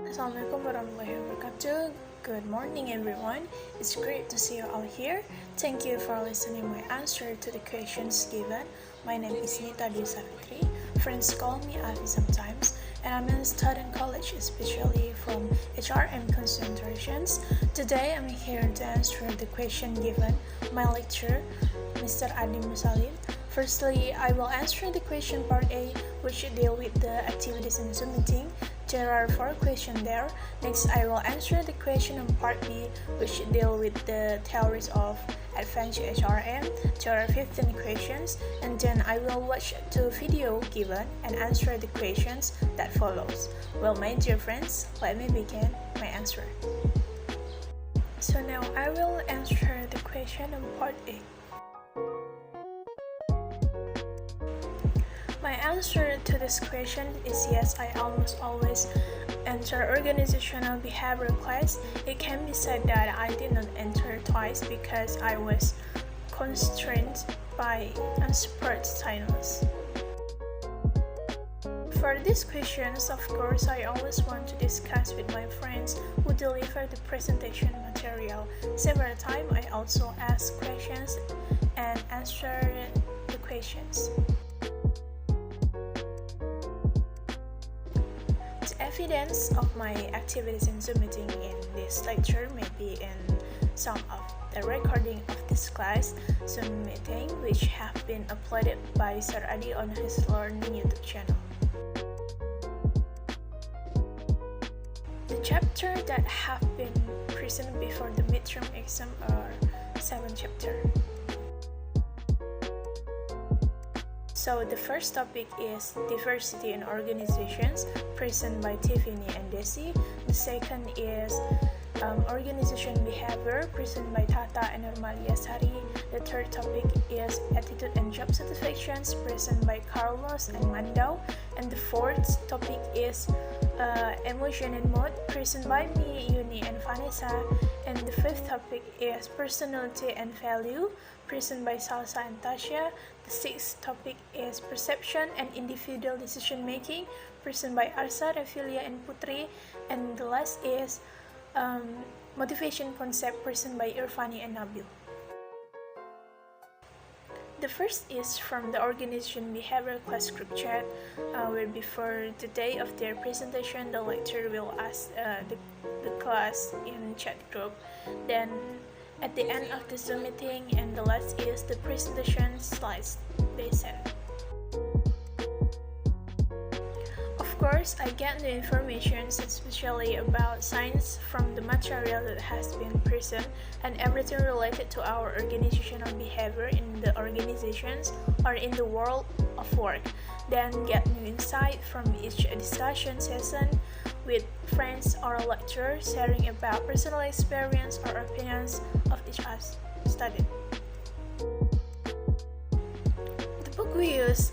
Assalamualaikum warahmatullahi wabarakatuh. Good morning everyone. It's great to see you all here. Thank you for listening my answer to the questions given. My name is Nita di Safitri. Friends call me Avi sometimes, and I'm in student college, especially from HRM concentrations. Today I'm here to answer the question given my lecturer, Mr. Adi Musalim. Firstly, I will answer the question part A, which deal with the activities in Zoom meeting. There are 4 questions there. Next, I will answer the question on part B, which deal with the theories of advanced HRM. There are 15 questions, and then I will watch 2 videos given and answer the questions that follows. Well, my dear friends, let me begin my answer. So now I will answer the question on part A. My answer to this question is yes, I almost always enter organizational behavior class. It can be said that I did not enter twice because I was constrained by unspurred timeless. For these questions, of course, I always want to discuss with my friends who deliver the presentation material. Several times, I also ask questions and answer the questions. Evidence of my activities in Zoom meeting in this lecture may be in some of the recording of this class Zoom meeting, which have been uploaded by Sir Adi on his learning YouTube channel. The chapter that have been presented before the midterm exam are 7 chapters. So the first topic is diversity in organizations, presented by Tiffany and Desi. The second is organization behavior, presented by Tata and Normalia Sari. The third topic is attitude and job satisfactions, presented by Carlos and Mandau. And the fourth topic is emotion and mood, presented by me, Yuni, and Vanessa. And the fifth topic is personality and value, presented by Salsa and Tasha. The sixth topic is perception and individual decision making, presented by Arsa, Revilia, and Putri. And the last is motivation concept, presented by Irfani and Nabil. The first is from the organization behavior class group chat, where before the day of their presentation, the lecturer will ask the class in chat group. Then at the end of the Zoom meeting, and the last is the presentation slides they sent. Of course, I get the information especially about science from the material that has been present and everything related to our organizational behavior in the organizations or in the world of work. Then get new insight from each discussion session with friends or lecturers sharing about personal experience or opinions of each us studied. The book we use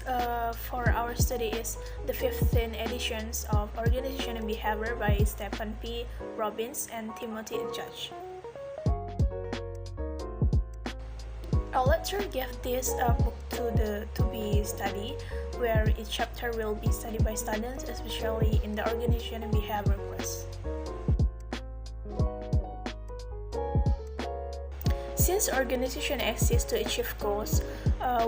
for our study is the 15th editions of Organization and Behavior by Stephen P. Robbins and Timothy Judge. Our lecturer gave this book to be studied, where each chapter will be studied by students, especially in the Organization and Behavior class. Since organization exists to achieve goals,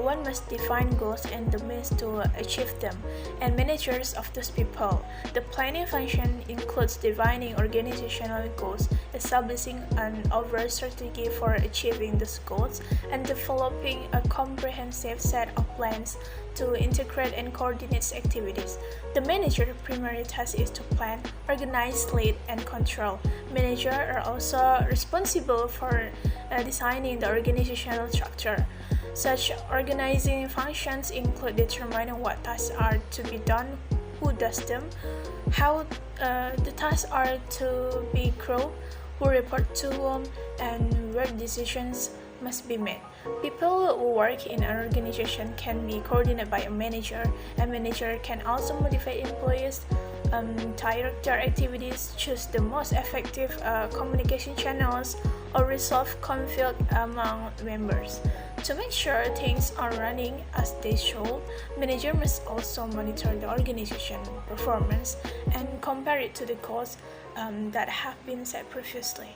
one must define goals and the means to achieve them, and managers of those people. The planning function includes defining organizational goals, establishing an overall strategy for achieving those goals, and developing a comprehensive set of plans to integrate and coordinate activities. The manager's primary task is to plan, organize, lead, and control. Managers are also responsible for designing the organizational structure. Such organizing functions include determining what tasks are to be done, who does them, how the tasks are to be grouped, who report to whom, and where decisions must be made. People who work in an organization can be coordinated by a manager. A manager can also motivate employees direct their activities, choose the most effective communication channels, or resolve conflict among members. To make sure things are running as they should, manager must also monitor the organization performance and compare it to the goals that have been set previously.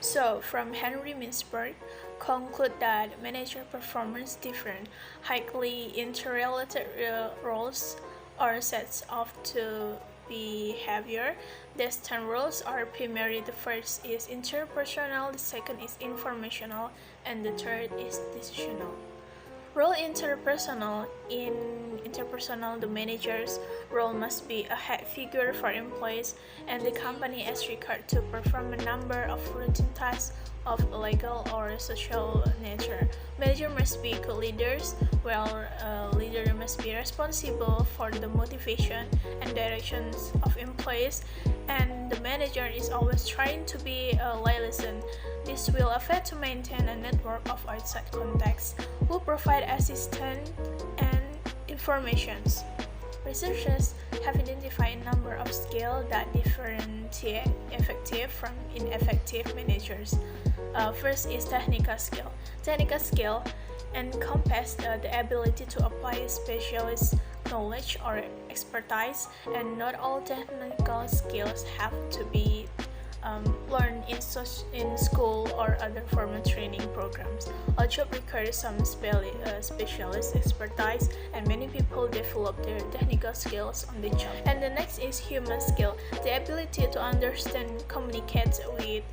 So, from Henry Mintzberg, conclude that manager performance different, highly interrelated roles or sets of two behavior. These 10 roles are primary. The first is interpersonal, the second is informational, and the third is decisional. Role interpersonal. In interpersonal, the manager's role must be a head figure for employees, and the company is required to perform a number of routine tasks of legal or social nature. Manager must be good leaders, while a leader must be responsible for the motivation and directions of employees, and the manager is always trying to be a liaison. This will affect to maintain a network of outside contacts who provide assistance and informations. Researchers have identified a number of skills that differentiate effective from ineffective managers. First is technical skill. Technical skill encompasses the ability to apply specialist knowledge or expertise, and not all technical skills have to be learned in school or other formal training programs. A job requires some specialist expertise, and many people develop their technical skills on the job. And the next is human skill, the ability to understand, communicate with,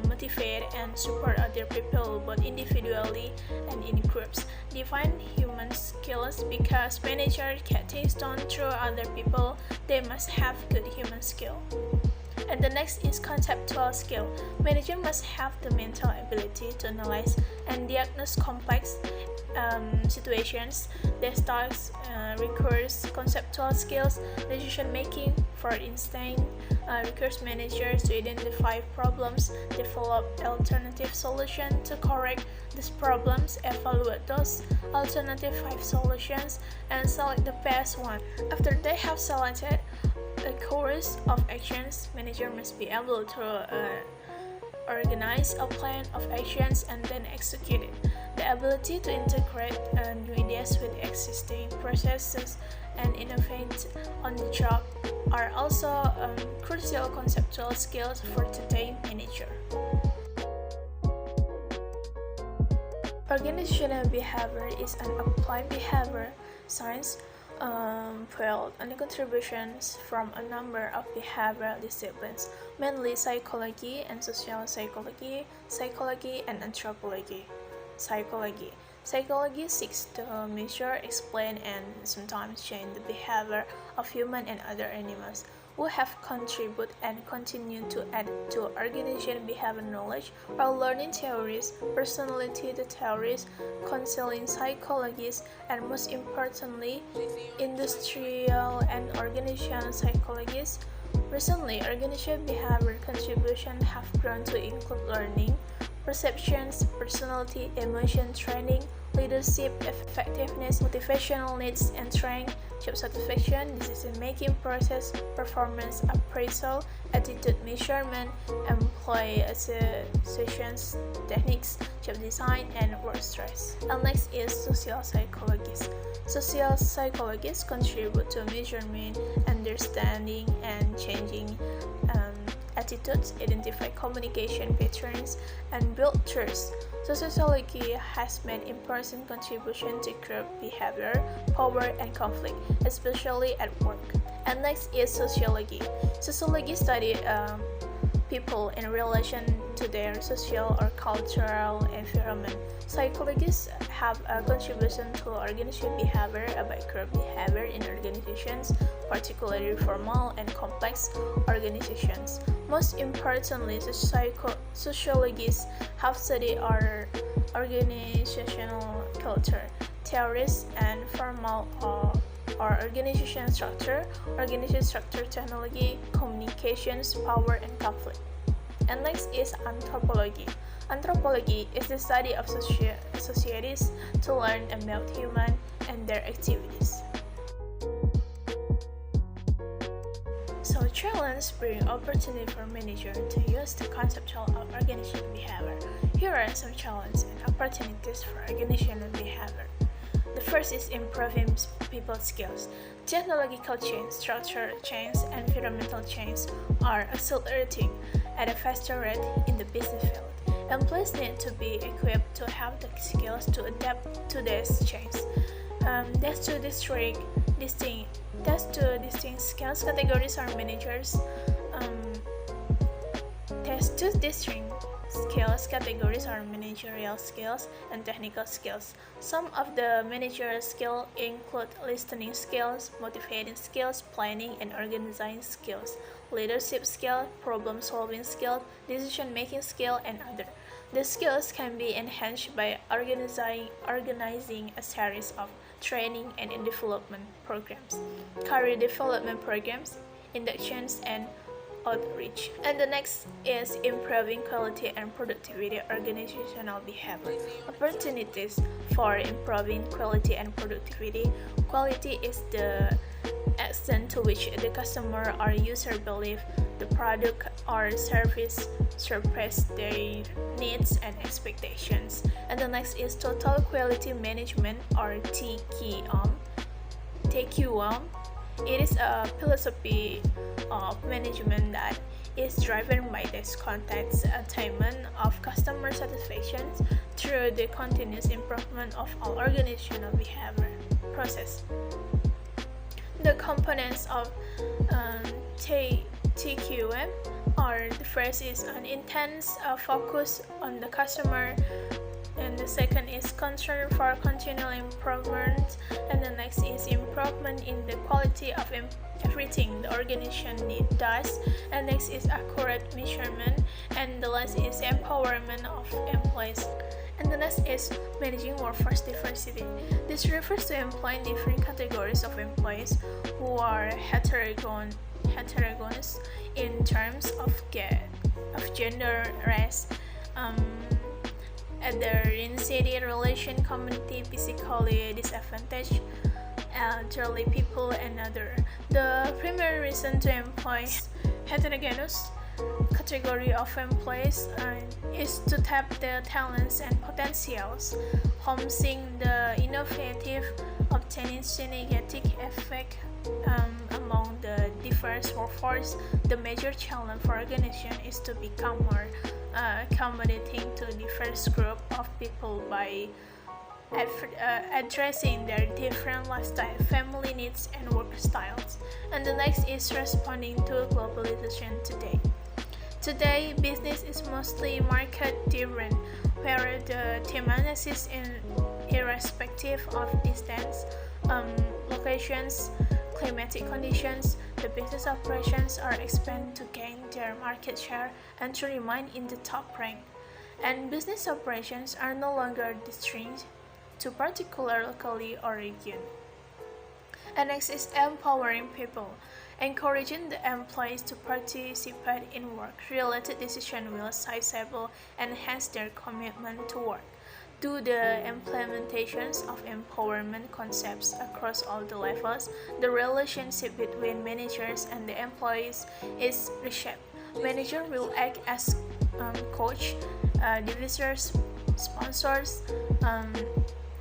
motivate, and support other people, both individually and in groups. Define human skills. Because managers get things done through other people, they must have good human skill. And the next is conceptual skill. Manager must have the mental ability to analyze and diagnose complex situations. This task requires conceptual skills. Decision making, for instance, requires managers to identify problems, develop alternative solutions to correct these problems, evaluate those alternative 5 solutions, and select the best one. After they have selected a course of actions, manager must be able to organize a plan of actions and then execute it. The ability to integrate new ideas with existing processes and innovate on the job are also crucial conceptual skills for today's manager. Organizational behavior is an applied behavior science field and contributions from a number of behavioral disciplines, mainly psychology and social psychology, psychology and anthropology. Psychology seeks to measure, explain, and sometimes change the behavior of humans and other animals who have contributed and continue to add to organization behavior knowledge, while learning theories, personality theories, counseling psychologists, and most importantly, industrial and organizational psychologists. Recently, organizational behavior contributions have grown to include learning, perceptions, personality, emotion training, leadership, effectiveness, motivational needs and strength, job satisfaction, decision-making process, performance appraisal, attitude measurement, employee associations techniques, job design, and work stress. And next is social psychologists. Social psychologists contribute to measurement, understanding, and changing attitudes, identify communication patterns, and build trust. Sociology has made important contribution to group behavior, power, and conflict, especially at work. And next is sociology. Sociology studies people in relation to their social or cultural environment. Psychologists have a contribution to organizational behavior about group behavior in organizations, particularly formal and complex organizations. Most importantly, sociologists have studied our organizational culture, theories, and formal or organization structure technology, communications, power, and conflict. And next is anthropology. Anthropology is the study of societies to learn about humans and their activities. challenge brings opportunity for manager to use the conceptual of organizational behavior. Here are some challenges and opportunities for organizational behavior. The first is improving people skills. Technological change, structural change, and environmental change are accelerating at a faster rate in the business field. Employees need to be equipped to have the skills to adapt to this change. There's two distinct skills categories are managers. There's two distinct skills categories are managerial skills and technical skills. Some of the managerial skills include listening skills, motivating skills, planning and organizing skills, leadership skill, problem-solving skill, decision-making skill, and other. The skills can be enhanced by organizing a series of training and development programs, career development programs, inductions, and outreach. And the next is improving quality and productivity organizational behavior. Opportunities for improving quality and productivity. Quality is the extent to which the customer or user believe the product or service surpass their needs and expectations. And the next is total quality management or TQM. It is a philosophy of management that is driven by the constant attainment of customer satisfaction through the continuous improvement of all organizational behavior process. The components of TQM are: the first is an intense focus on the customer, and the second is concern for continual improvement, and the next is improvement in the quality of everything the organization does, and next is accurate measurement, and the last is empowerment of employees. And the next is managing workforce diversity. This refers to employing different categories of employees who are heterogeneous in terms of gender, race, ethnicity, religion, community, physically disadvantaged, elderly people, and other. The primary reason to employ heterogeneous category of employees is to tap their talents and potentials, harnessing the innovative, obtaining synergetic effect among the diverse workforce. The major challenge for organization is to become more accommodating to diverse group of people by addressing their different lifestyle, family needs, and work styles. And the next is responding to globalization today. Today, business is mostly market-driven, where the demand exists irrespective of distance, locations, climatic conditions. The business operations are expanded to gain their market share and to remain in the top rank. And business operations are no longer distinct to particular locality or region. And next is empowering people. Encouraging the employees to participate in work-related decisions will sizable and enhance their commitment to work. Through the implementations of empowerment concepts across all the levels, the relationship between managers and the employees is reshaped. Manager will act as coach, divisors, sponsors,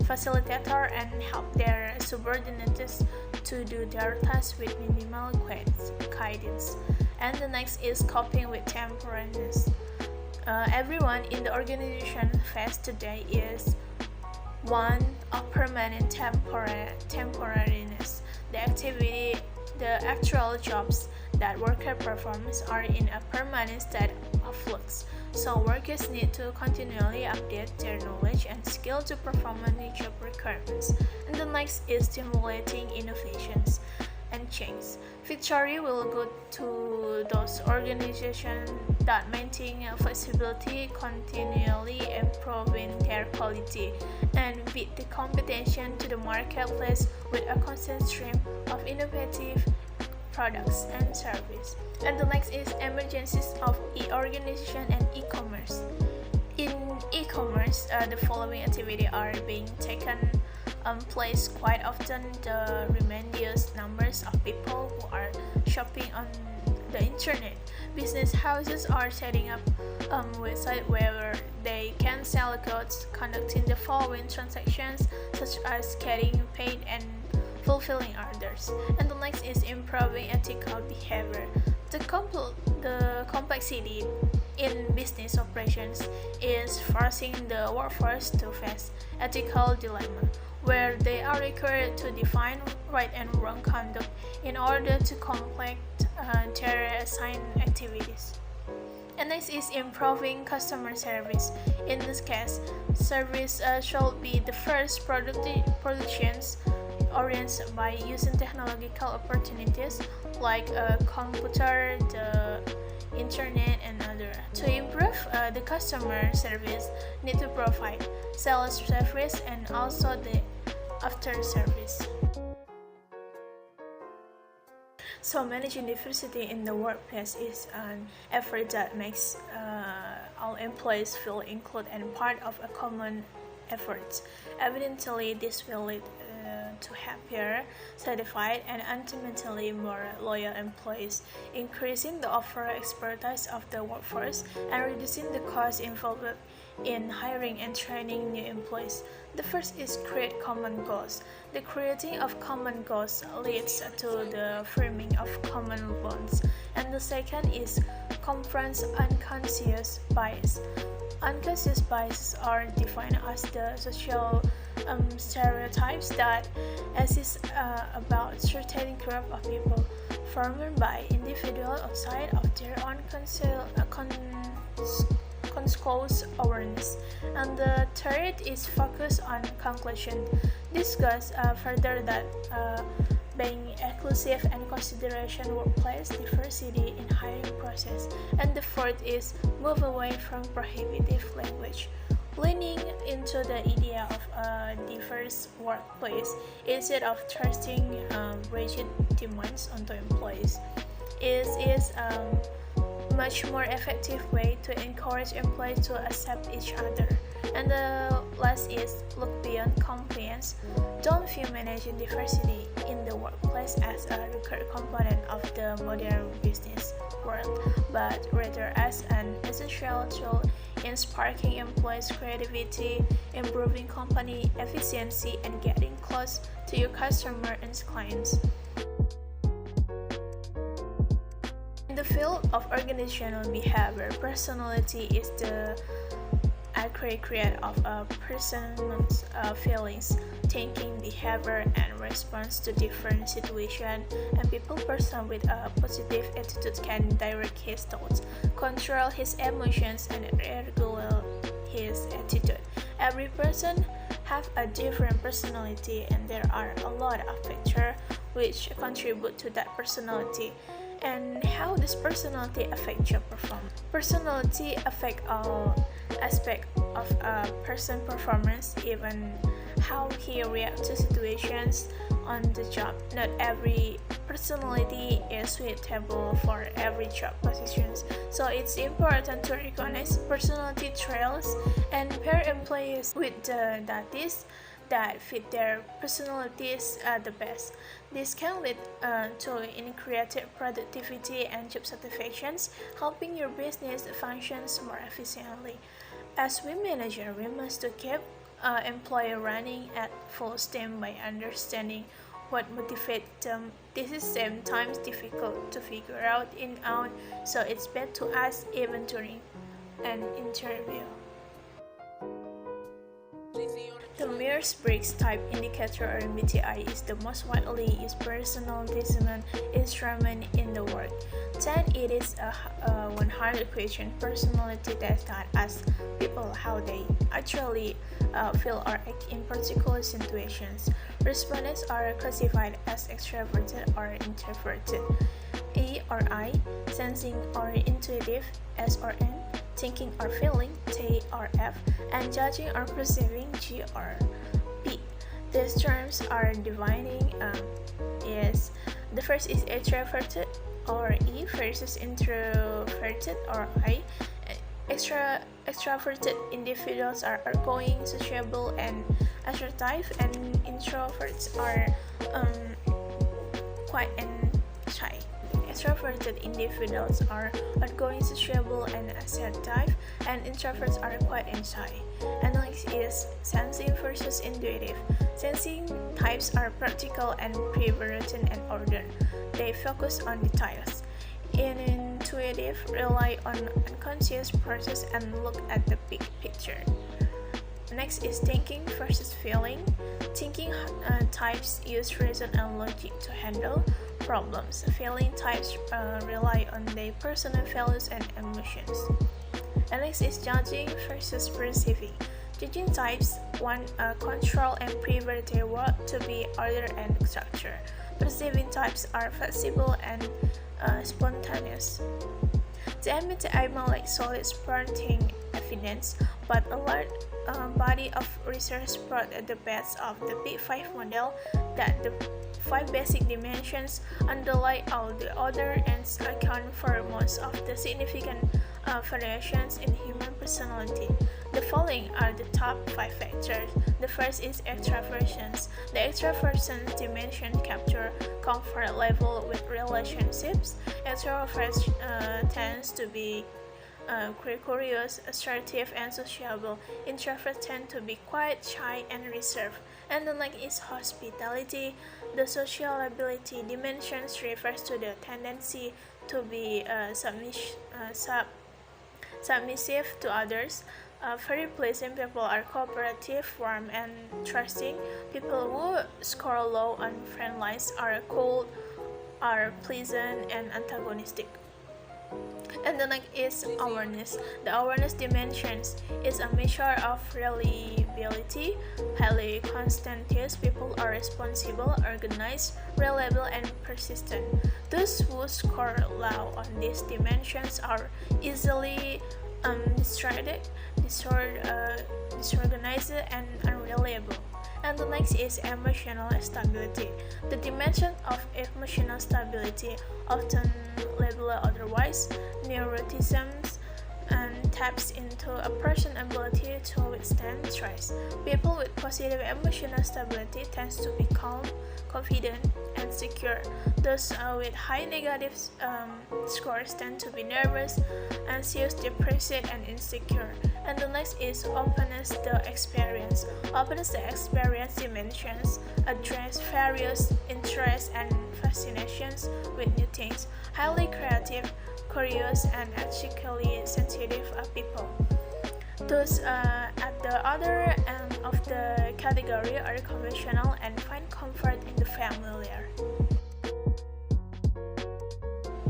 facilitator, and help their subordinates to do their tasks with minimal guidance. And the next is coping with temporariness. Everyone in the organization face today is one of permanent temporariness. The actual jobs that worker performs are in a permanent state of flux. So workers need to continually update their knowledge and skill to perform new job requirements. And the next is stimulating innovations and change. Victory will go to those organizations that maintain flexibility, continually improving their quality, and beat the competition to the marketplace with a constant stream of innovative products and service. And the next is emergencies of e-organization and e-commerce. In e-commerce, the following activities are being taken place quite often. The tremendous numbers of people who are shopping on the internet. Business houses are setting up websites where they can sell goods, conducting the following transactions such as getting paid and fulfilling orders. And the next is improving ethical behavior. The complexity in business operations is forcing the workforce to face ethical dilemma, where they are required to define right and wrong conduct in order to complete their assigned activities. And next is improving customer service. In this case, service should be the first productions oriented by using technological opportunities like a computer, the internet, and other. To improve the customer service, need to provide sales service and also the after service. So managing diversity in the workplace is an effort that makes all employees feel included and part of a common effort. Evidently, this will lead to happier, satisfied, and ultimately more loyal employees, increasing the overall expertise of the workforce and reducing the cost involved in hiring and training new employees. The first is create common goals. The creating of common goals leads to the forming of common bonds. And the second is confront unconscious bias. Unconscious biases are defined as the social stereotypes that exist about certain group of people, formed by individuals outside of their own conscious awareness. And the third is focus on conclusion. Discuss further that being inclusive and consideration workplace diversity in hiring process. And the fourth is move away from prohibitive language, leaning into the idea of a diverse workplace instead of thrusting rigid demands onto employees. It is much more effective way to encourage employees to accept each other. And the last is look beyond compliance. Don't view managing diversity in the workplace as a required component of the modern business world, but rather as an essential tool in sparking employees' creativity, improving company efficiency, and getting close to your customer and clients. In the field of organizational behavior, personality is the accurate of a person's feelings, thinking, behavior, and response to different situations. And people person with a positive attitude can direct his thoughts, control his emotions, and regulate his attitude. Every person have a different personality, and there are a lot of factors which contribute to that personality. And how does personality affect your performance? Personality affect all aspects of a person's performance, even how he reacts to situations on the job. Not every personality is suitable for every job positions, so it's important to recognize personality traits and pair employees with the duties that fit their personalities the best. This can lead to increased productivity and job satisfactions, helping your business functions more efficiently. As we manager, we must keep employee running at full steam by understanding what motivates them. This is sometimes difficult to figure out, so it's better to ask even during an interview. The Myers-Briggs Type Indicator, or MBTI, is the most widely used personality assessment instrument in the world. Then it is a 100-question personality test that asks people how they actually feel or act in particular situations. Respondents are classified as extroverted or introverted, E or I, sensing or intuitive, S or N, thinking or feeling, T or F, and judging or perceiving, G or P. These terms are defining is the first is extroverted or E versus introverted or I. Extroverted individuals are outgoing, sociable, and assertive, and introverts are quiet and shy. extroverted individuals are outgoing, sociable, and assertive, and introverts are quiet and shy. And next is sensing versus intuitive. Sensing types are practical and prefer routine and order. They focus on details. Intuitive rely on unconscious process and look at the big picture. Next is thinking versus feeling. Thinking types use reason and logic to handle problems. Feeling types rely on their personal values and emotions. And next is judging versus perceiving. Judging types want control and prefer their work to be order and structure. Perceiving types are flexible and spontaneous. They admit the email like solid supporting evidence, but a large body of research brought the best of the Big Five model that the 5 basic dimensions underlie all the other and account for most of the significant variations in human personality. The following are the top 5 factors. The first is extraversions. The extraversion dimension capture comfort level with relationships. Extroverts tends to be curious, assertive, and sociable. Introverts tend to be quiet, shy, and reserved. And the next is hospitality. The sociability dimension refers to the tendency to be submissive to others. Very pleasant people are cooperative, warm, and trusting. People who score low on friend lines are cold, are pleasant, and antagonistic. And the next is awareness. The awareness dimensions is a measure of reliability. Highly conscientious people are responsible, organized, reliable, and persistent. Those who score low on these dimensions are easily distracted, disorganized, and unreliable. And the next is emotional stability. The dimension of emotional stability, often labeled otherwise neuroticism, and taps into a person's ability to withstand stress. People with positive emotional stability tends to be calm, confident, and secure. Those with high negative scores tend to be nervous, anxious, depressed, and insecure. And the next is openness the experience. Openness the experience dimensions address various interests and fascinations with new things. Highly creative, curious, and ethically sensitive people. Those at the other end of the category are conventional and find comfort in the familiar.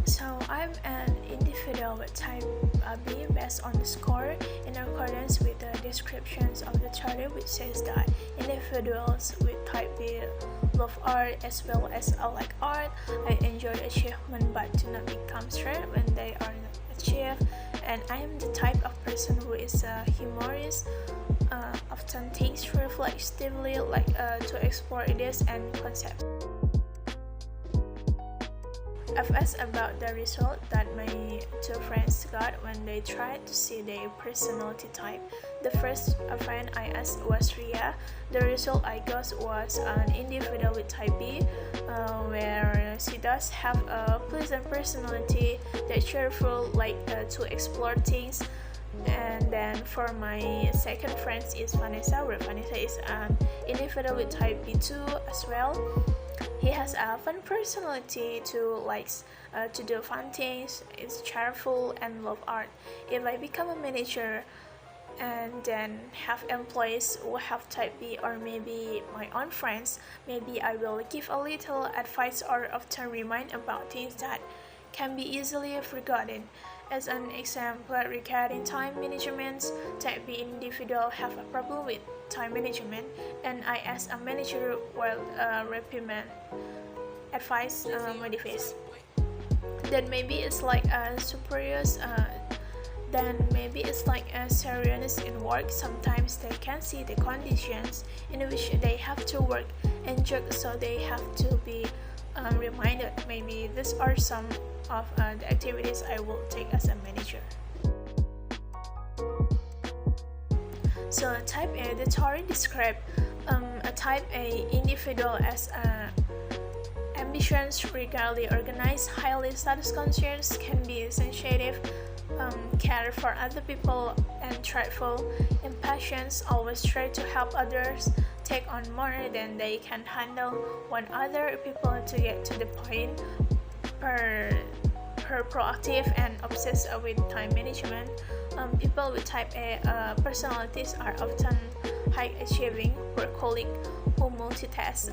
So I'm an individual with type B based on the score in accordance with the descriptions of the charter, which says that individuals with type B love art as well as like art. I enjoy achievement but do not become stressed when they are not achieved. And I am the type of person who is humorous, often thinks reflexively, like to explore ideas and concepts. I've asked about the result that my two friends got when they tried to see their personality type. The first friend I asked was Ria. The result I got was an individual with type B, where she does have a pleasant personality, that's cheerful, like to explore things. And then for my second friend is Vanessa, where Vanessa is an individual with type B too as well. He has a fun personality to likes to do fun things, is cheerful and love art. If I become a manager and then have employees who have type B or maybe my own friends, maybe I will give a little advice or often remind about things that can be easily forgotten. As an example, regarding time management, type B individual have a problem with time management, and I ask a manager will reprimand, advice, motivates. Then maybe it's like a superiors. Then maybe it's like a serious in work. Sometimes they can see the conditions in which they have to work and job, so they have to be reminded. Maybe these are some of the activities I will take as a manager. So type A, the theory describes a type A individual as Ambitions regularly organized, highly status conscious, can be sensitive, care for other people, and thoughtful. Impatience always try to help others, take on more than they can handle, want other people to get to the point. Her proactive and obsessed with time management. People with type A personalities are often high-achieving workaholic who multitask,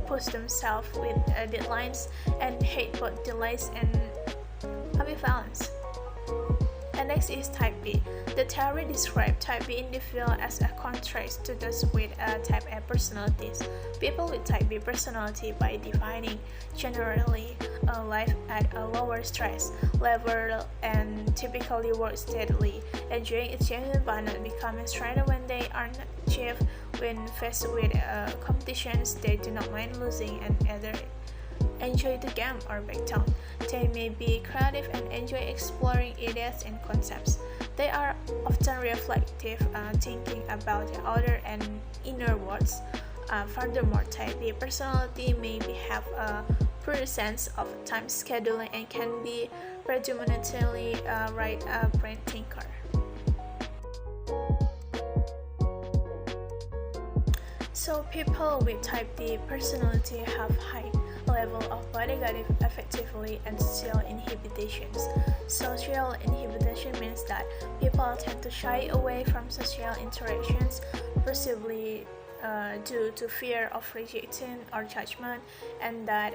push themselves with deadlines, and hate both delays and ambivalence. And next is type B. The theory describes type B individual as a contrast to those with type A personalities. People with type B personality, by defining generally life at a lower stress level and typically work steadily, enjoying achievement but not becoming stressed when they are not achieved. When faced with competitions, they do not mind losing and either enjoy the game or back down. They may be creative and enjoy exploring ideas and concepts. They are often reflective, thinking about the outer and inner worlds. Furthermore, type B personality may have a poor sense of time scheduling and can be predominantly a right-brain thinker. So people with type D personality have high level of negative affectively and social inhibitions. Social inhibition means that people tend to shy away from social interactions, possibly due to fear of rejection or judgment, and that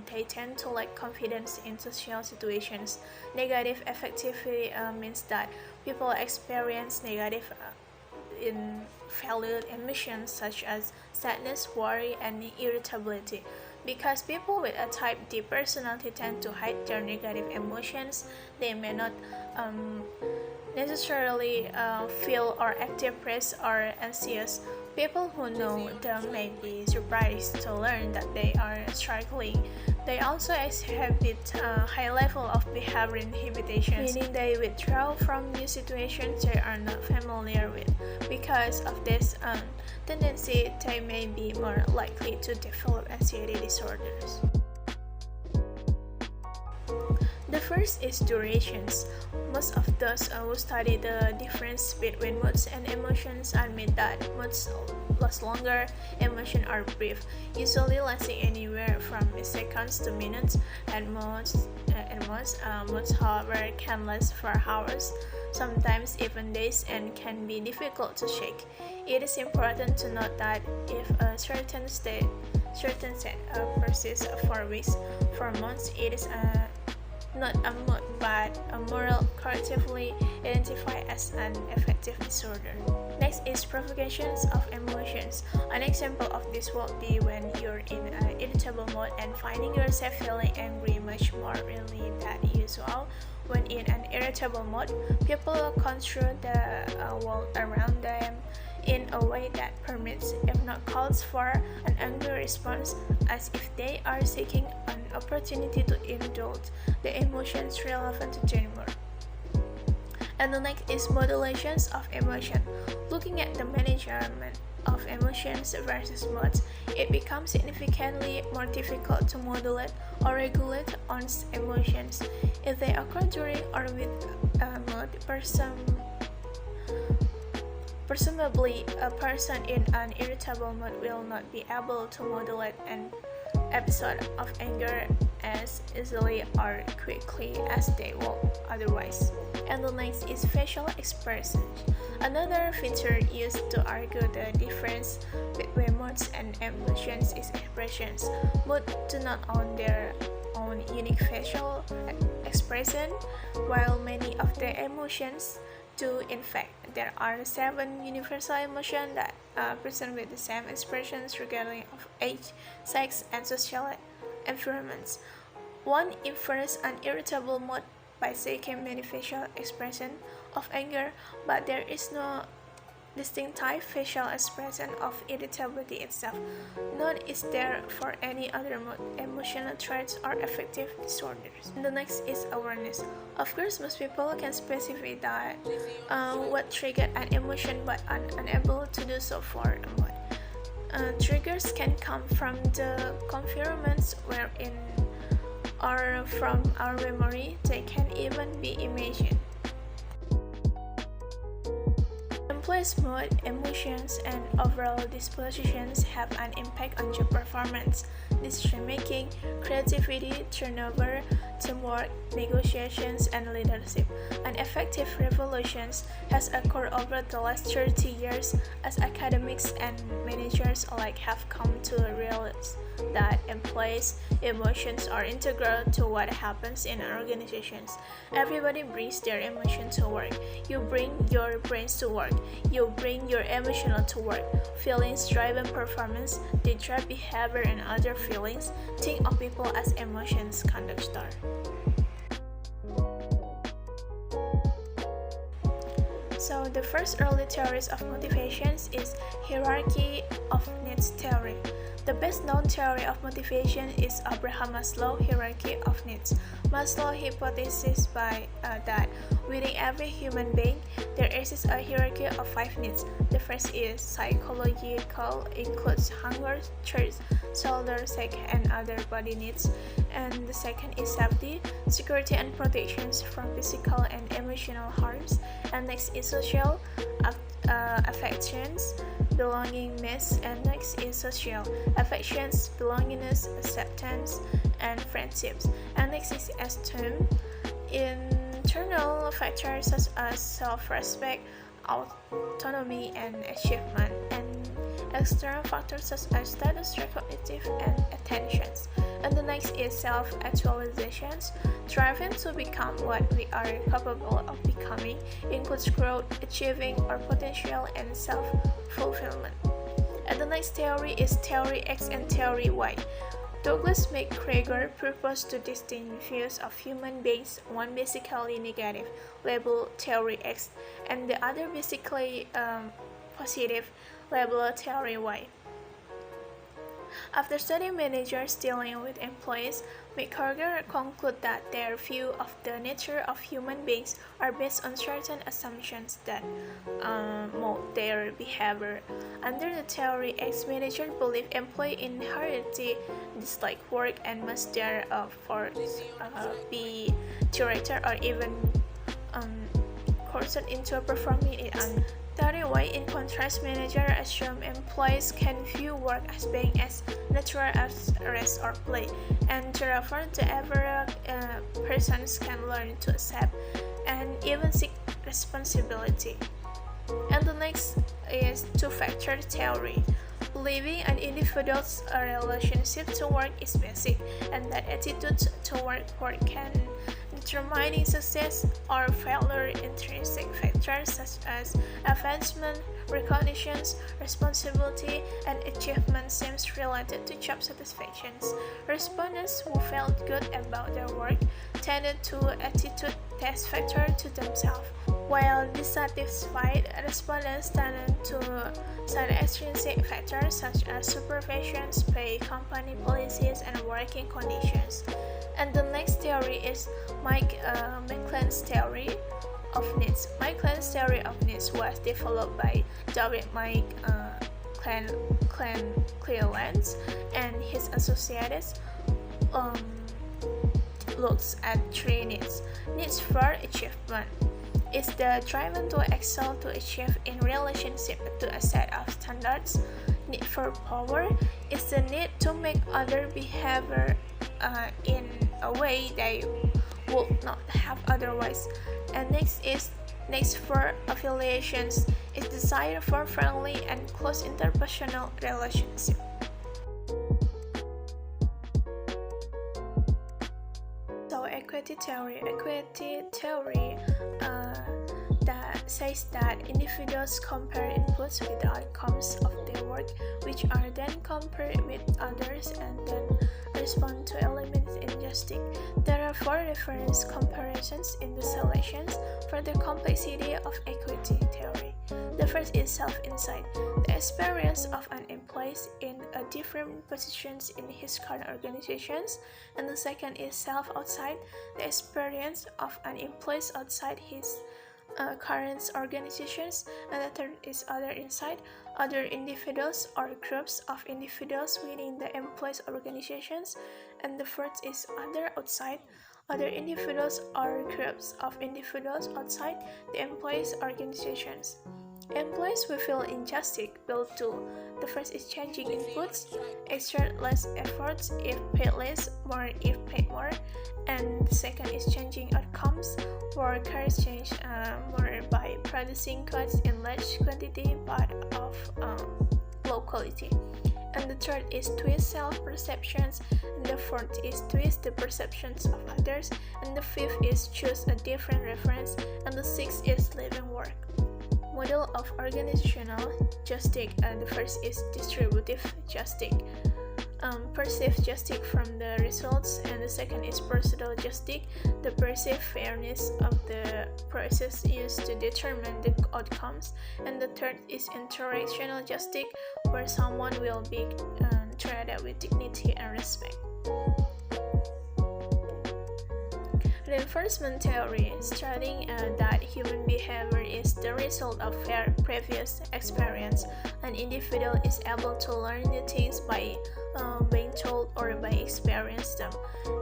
they tend to lack confidence in social situations. Negative affectivity means that people experience negative invalid emotions such as sadness, worry, and irritability. Because people with a type D personality tend to hide their negative emotions, they may not necessarily feel or act depressed or anxious. People who know them may be surprised to learn that they are struggling. They also exhibit a high level of behavior inhibitions, meaning they withdraw from new situations they are not familiar with. Because of this tendency, they may be more likely to develop anxiety disorders. The first is durations. Most of those who study the difference between moods and emotions admit that moods last longer, emotions are brief, usually lasting anywhere from seconds to minutes, and moods, however, can last for hours, sometimes even days, and can be difficult to shake. It is important to note that if a certain state persists for weeks, for months, it is not a mood but a moral collectively identified as an affective disorder. Next is provocations of emotions. An example of this would be when you're in an irritable mode and finding yourself feeling angry much more really than usual. When in an irritable mode, people construe the world around them in a way that permits, if not calls for, an angry response, as if they are seeking an opportunity to indulge the emotions relevant to their mood. And the next is modulations of emotion. Looking at the management of emotions versus moods, it becomes significantly more difficult to modulate or regulate one's emotions. If they occur during or with a mood, presumably a person in an irritable mood will not be able to modulate an episode of anger as easily or quickly as they would otherwise. And the next is facial expressions. Another feature used to argue the difference between moods and emotions is expressions. Moods do not own their own unique facial expression, while many of the emotions do. In fact, there are 7 universal emotions that present with the same expressions regardless of age, sex, and social environments. One infers an irritable mood by seeking many facial expressions of anger, but there is no distinctive facial expression of irritability itself. None is there for any other mood, emotional traits, or affective disorders. The next is awareness. Of course, most people can specify that what triggered an emotion but are unable to do so for a mood. Triggers can come from the environments we're in or from our memory. They can even be imagined. Employees' mood, emotions, and overall dispositions have an impact on job performance, decision-making, creativity, turnover, teamwork, negotiations, and leadership. An effective revolution has occurred over the last 30 years as academics and managers alike have come to realize that employees' emotions are integral to what happens in organizations. Everybody brings their emotion to work. You bring your brains to work. You bring your emotional to work. Feelings driven performance, they drive behavior and other feelings. Think of people as emotions conductor. So the first early theories of motivations is hierarchy of needs theory. The best known theory of motivation is Abraham Maslow's hierarchy of needs. Maslow hypothesizes that within every human being, there exists a hierarchy of 5 needs. The first is psychological, includes hunger, thirst, shelter, sex, and other body needs. And the second is safety, security and protections from physical and emotional harms. And next is social, affections, belongingness, and next is social affections, belongingness, acceptance, and friendships. And next is esteem, internal factors such as self-respect, autonomy, and achievement, and external factors such as status, recognitive, and attentions. And the next is self-actualizations, striving to become what we are capable of becoming, includes growth, achieving our potential, and self-fulfillment. And the next theory is Theory X and Theory Y. Douglas MacGregor proposed two distinct views of human beings, one basically negative, labeled Theory X, and the other basically positive, labeled Theory Y. After studying managers dealing with employees, MacGregor concluded that their view of the nature of human beings are based on certain assumptions that mold their behavior. Under the theory X, managers believe employees inherently dislike work and must therefore be directed or even coerced into performing it. Theory Y, in contrast, managers assume employees can view work as being as natural as rest or play, and therefore the average persons can learn to accept and even seek responsibility. And the next is two-factor theory, believing an individual's relationship to work is basic, and that attitude toward work can determining success or failure. Intrinsic factors such as advancement, recognitions, responsibility, and achievement seems related to job satisfaction. Respondents who felt good about their work tended to attitude test factor to themselves, while dissatisfied respondents tended to cite extrinsic factors such as supervision, pay, company policies, and working conditions. And the next theory is McLean's theory of needs. McLean's theory of needs was developed by David Cleland and his associates. Looks at 3 needs. Needs for achievement is the drive to excel to achieve in relationship to a set of standards. Need for power is the need to make other behavior in a way they would not have otherwise. And next for affiliations is desire for friendly and close interpersonal relationship. So equity theory that says that individuals compare inputs with the outcomes of their work, which are then compared with others and then respond to eliminate injustice. There are 4 reference comparisons in the selections for the complexity of equity theory. The first is self-insight, the experience of an employee in a different positions in his current organizations, and the second is self-outside, the experience of an employee outside his current organizations, and the third is other inside, other individuals or groups of individuals within the employees' organizations, and the fourth is other outside, other individuals or groups of individuals outside the employees' organizations. Employees will feel injustice built to. The first is changing inputs, exert less efforts if paid less, more if paid more, and the second is changing outcomes. Workers change more by producing goods in large quantity but of low quality. And the third is twist self-perceptions, and the fourth is twist the perceptions of others, and the fifth is choose a different reference, and the sixth is living work. Model of organizational justice. The first is distributive justice. Perceived justice from the results, and the second is procedural justice, the perceived fairness of the process used to determine the outcomes, and the third is interactional justice, where someone will be treated with dignity and respect. Reinforcement theory, stating that human behavior is the result of previous experience. An individual is able to learn new things by being told or by experiencing them.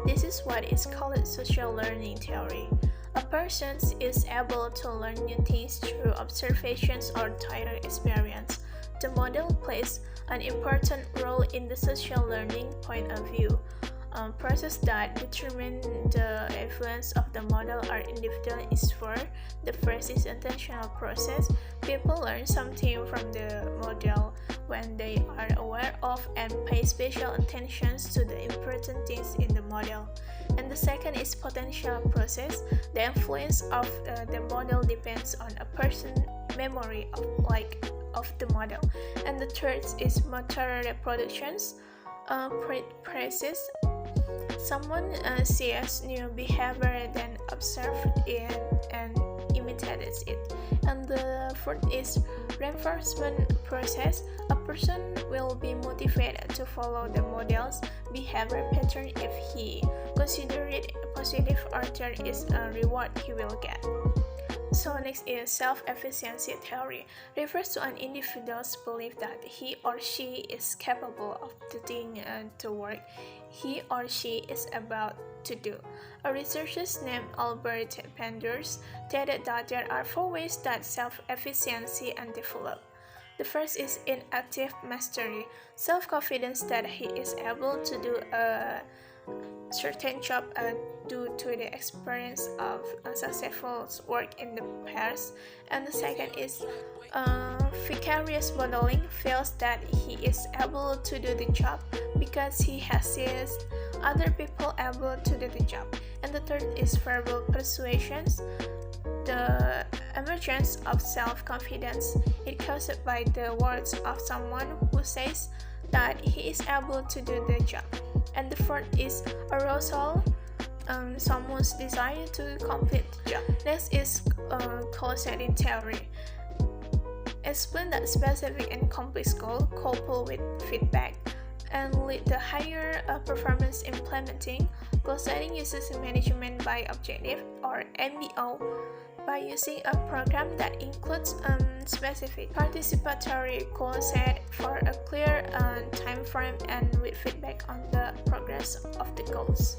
This is what is called social learning theory. A person is able to learn new things through observations or direct experience. The model plays an important role in the social learning point of view. Process that determine the influence of the model are individual is for. The first is intentional process. People learn something from the model when they are aware of and pay special attentions to the important things in the model. And the second is potential process. The influence of the model depends on a person's memory of the model. And the third is motor reproductions. Process. Someone sees new behavior, then observes it and imitates it. And the fourth is reinforcement process. A person will be motivated to follow the model's behavior pattern if he considers it positive, or there is a reward he will get. So next is self-efficiency theory. Refers to an individual's belief that he or she is capable of doing the work he or she is about to do. A researcher named Albert Penders stated that there are 4 ways that self-efficiency are developed. The first is inactive mastery, self-confidence that he is able to do a certain job due to the experience of successful work in the past. And the second is vicarious modeling, feels that he is able to do the job because he has seen other people able to do the job. And the third is verbal persuasions, the emergence of self-confidence. It caused by the words of someone who says that he is able to do the job. And the fourth is arousal, someone's desire to complete the job. Next is goal-setting theory. Explain that specific and complex goal coupled with feedback and lead the higher performance implementing. Goal setting uses management by objective or MBO by using a program that includes specific participatory goal set for a clear time frame and with feedback on the progress of the goals.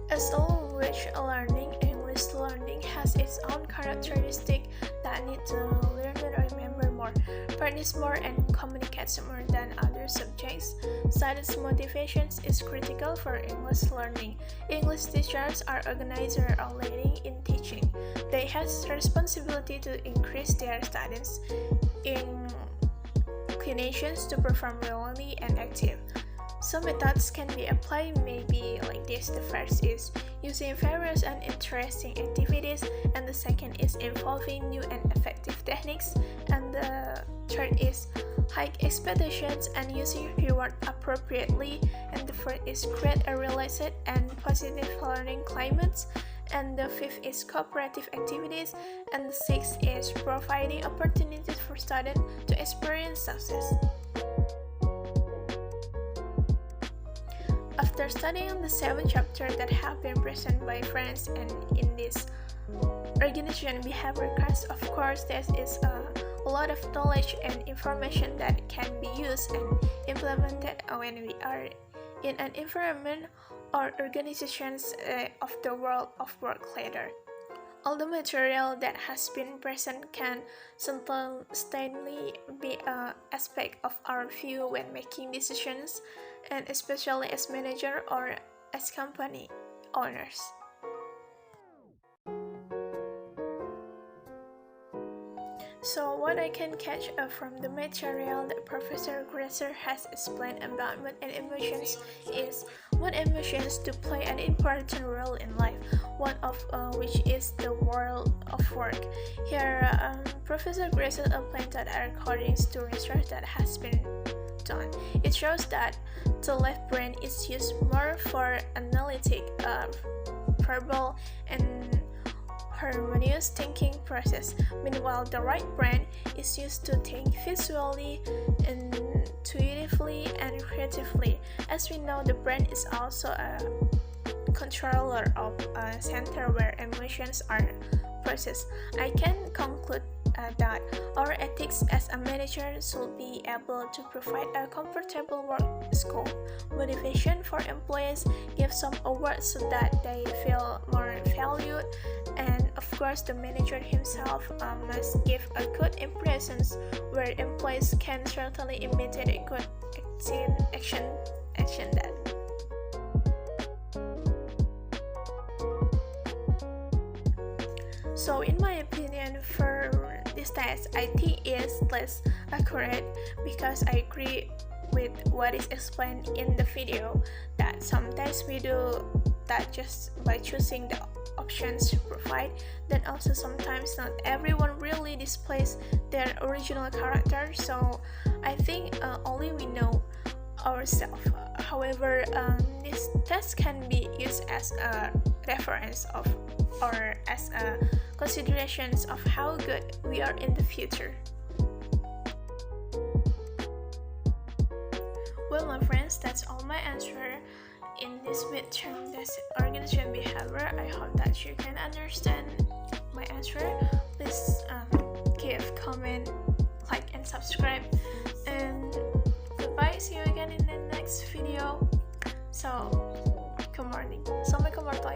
As language learning, English learning has its own characteristic that need to learn and remember more, practice more, and communicate more than other subjects. Studies motivations is critical for English learning. English teachers are organizers or leading in teaching. They have responsibility to increase their students' inclinations to perform willingly and active. Some methods can be applied maybe like this. The first is using various and interesting activities, and the second is involving new and effective techniques, and the third is high expectations and using reward appropriately, and the fourth is create a realistic and positive learning climate, and the fifth is cooperative activities, and the sixth is providing opportunities for students to experience success. After studying the 7 chapters that have been presented by friends and in this organization behavior class, of course there is a lot of knowledge and information that can be used and implemented when we are in an environment or organizations of the world of work later. All the material that has been present can certainly be an aspect of our view when making decisions, and especially as manager or as company owners. So what I can catch from the material that Professor Grasser has explained about mood and emotions is what emotions do play an important role in life, one of which is the world of work. Here, Professor Grasser explained that according to research that has been done, it shows that the left brain is used more for analytic, verbal, and harmonious thinking process. Meanwhile, the right brain is used to think visually, intuitively, and creatively. As we know, the brain is also a controller of a center where emotions are processed. I can conclude that our ethics as a manager should be able to provide a comfortable work scope, motivation for employees, give some awards so that they feel more valued, and of course the manager himself must give a good impressions where employees can certainly imitate a good action that. So in my opinion, for this test, I think is less accurate because I agree with what is explained in the video that sometimes we do that just by choosing the options to provide. Then also sometimes not everyone really displays their original character, so I think only we know ourselves. However, this test can be used as a reference of or as a considerations of how good we are in the future. Well, my friends, that's all my answer in this midterm test organization behavior. I hope that you can understand my answer. Please give, comment, like, and subscribe. And goodbye. See you again in the next video. So, good morning. Assalamualaikum warahmatullahi wabarakatuh.